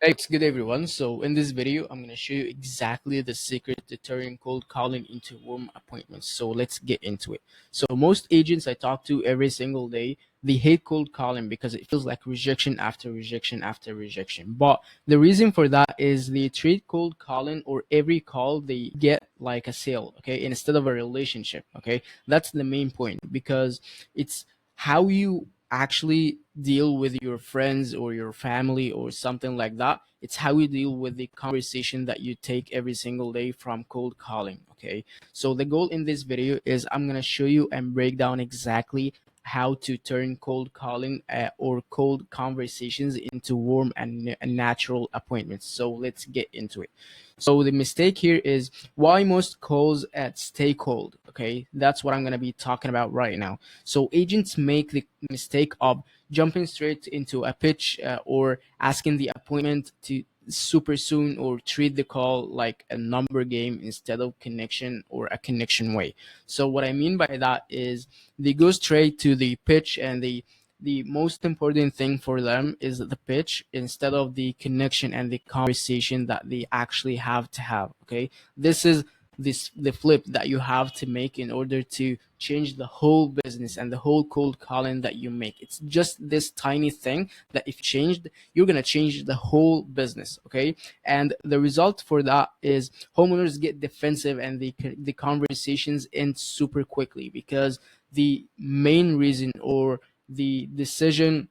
Hey, it's good everyone. So in this video, I'm gonna show you exactly the secret to turning cold calling into warm appointments. So let's get into it. So most agents I talk to every single day, they hate cold calling because it feels like rejection after rejection after rejection. But the reason for that is they treat cold calling or every call they get like a sale, okay, instead of a relationship. Okay, that's the main point because it's how you actually deal with your friends or your family or something like that. It's how you deal with the conversation that you take every single day from cold calling. Okay, so the goal in this video is I'm going to show you and break down exactly how to turn cold calling or cold conversations into warm and natural appointments. So let's get into it. So the mistake here is why most calls at stay cold. Okay, that's what I'm going to be talking about right now. So agents make the mistake of jumping straight into a pitch or asking the appointment to super soon or treat the call like a number game instead of connection or a connection way. So what I mean by that is they go straight to the pitch and the most important thing for them is the pitch instead of the connection and the conversation that they actually have to have. Okay, this is the flip that you have to make in order to change the whole business and the whole cold calling that you make. It's just this tiny thing that if changed, you're gonna change the whole business. Okay, and the result for that is homeowners get defensive and the conversations end super quickly because the main reason or the decision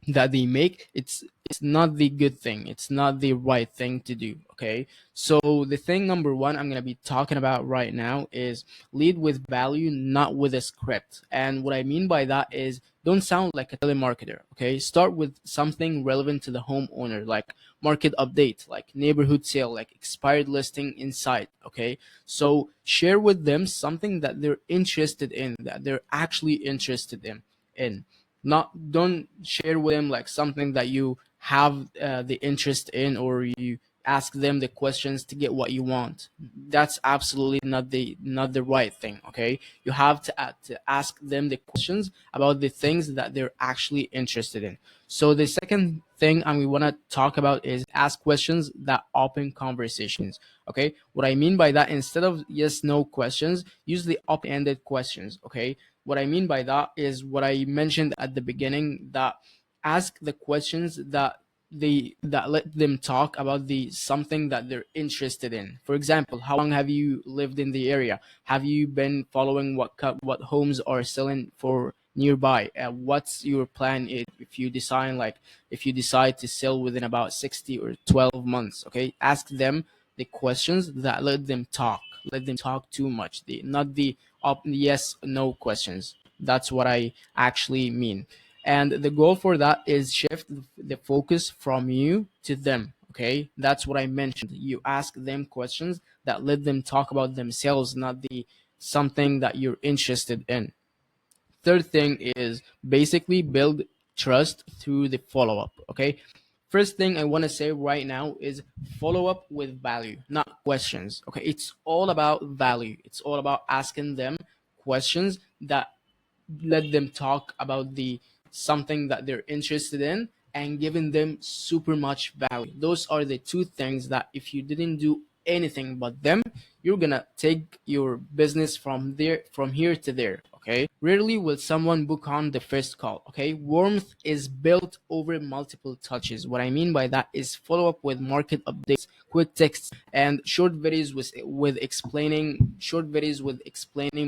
that they make, it's not the good thing, it's not the right thing to do. Okay, so the thing number one I'm going to be talking about right now is lead with value, not with a script. And what I mean by that is don't sound like a telemarketer. Okay, start with something relevant to the homeowner, like market update, like neighborhood sale, like expired listing insight. Okay, so share with them something that they're interested in, that they're actually interested in not don't share with them like something that you have the interest in, or you ask them the questions to get what you want. That's absolutely not the right thing. Okay, you have to ask them the questions about the things that they're actually interested in. So the second thing we want to talk about is ask questions that open conversations. Okay, what I mean by that, instead of yes no questions, use the open-ended questions. Okay, what I mean by that is what I mentioned at the beginning, that ask the questions that let them talk about the something that they're interested in. For example, how long have you lived in the area? Have you been following what homes are selling for nearby? What's your plan if you decide to sell within about 60 or 12 months? Okay, ask them the questions that let them talk. Let them talk too much. Not the yes no questions. That's what I actually mean. And the goal for that is shift the focus from you to them. Okay, that's what I mentioned. You ask them questions that let them talk about themselves, not the something that you're interested in. Third thing is basically build trust through the follow up. Okay, first thing I want to say right now is follow up with value, not questions. Okay, it's all about value. It's all about asking them questions that let them talk about the something that they're interested in and giving them super much value. Those are the two things that if you didn't do anything but them, you're gonna take your business from here to there. Okay, rarely will someone book on the first call. Okay, warmth is built over multiple touches. What I mean by that is follow up with market updates, quick texts, and short videos with explaining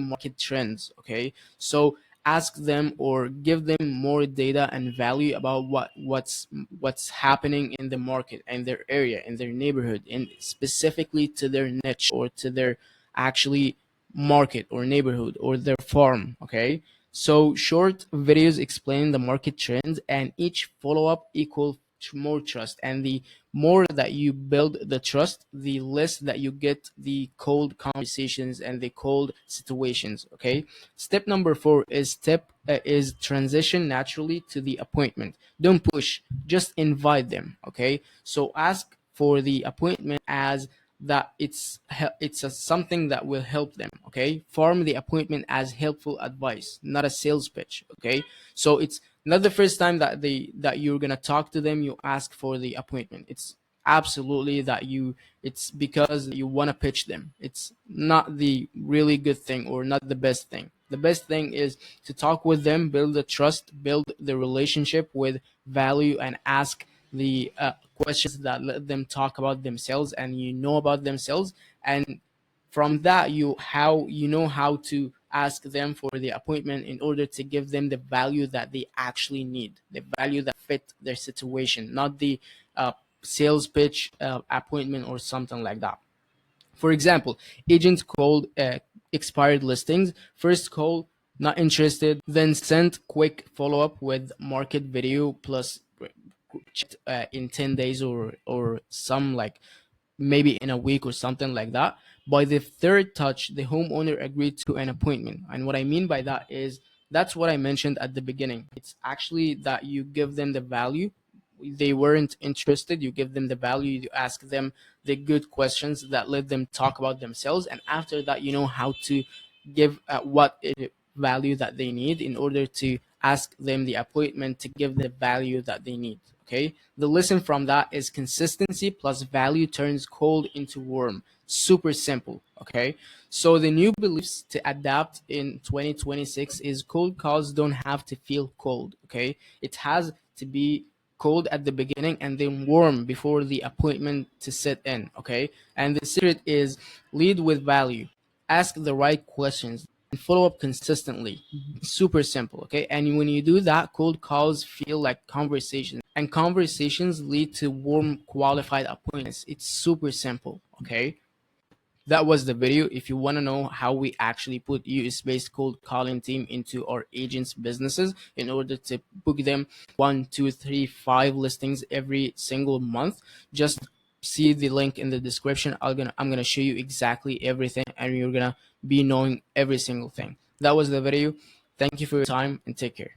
market trends. Okay, so ask them or give them more data and value about what's happening in the market and their area, in their neighborhood, and specifically to their niche or to their actually market or neighborhood or their farm. Okay, so short videos explain the market trends, and each follow-up equal more trust. And the more that you build the trust, the less that you get the cold conversations and the cold situations. Okay, step number four is transition naturally to the appointment. Don't push, just invite them. Okay, so ask for the appointment as that it's something that will help them. Okay, form the appointment as helpful advice, not a sales pitch. Okay, so it's Not the first time that you're gonna talk to them, you ask for the appointment. It's absolutely that it's because you want to pitch them. It's not the really good thing, or not the best thing. The best thing is to talk with them, build the trust, build the relationship with value, and ask the questions that let them talk about themselves and about themselves. And from that, you know how to ask them for the appointment in order to give them the value that they actually need, the value that fit their situation, not the uh, sales pitch appointment or something like that. For example, agents called expired listings. First call, not interested, then sent quick follow up with market video plus in 10 days, or some like maybe in a week or something like that. By the third touch, the homeowner agreed to an appointment. And what I mean by that is, that's what I mentioned at the beginning. It's actually that you give them the value. They weren't interested, you give them the value, you ask them the good questions that let them talk about themselves. And after that, you know how to give what value that they need in order to ask them the appointment to give the value that they need. Okay, the lesson from that is consistency plus value turns cold into warm. Super simple. Okay, so the new beliefs to adapt in 2026 is cold calls don't have to feel cold. Okay, it has to be cold at the beginning and then warm before the appointment to sit in. Okay, and the secret is lead with value, ask the right questions, and follow up consistently. Super simple. Okay, and when you do that, cold calls feel like conversations, and conversations lead to warm qualified appointments. It's super simple. Okay, that was the video. If you want to know how we actually put US-based cold calling team into our agents' businesses in order to book them 1, 2, 3, 5 listings every single month, just see the link in the description. I'm gonna show you exactly everything, and you're gonna be knowing every single thing. That was the video. Thank you for your time, and take care.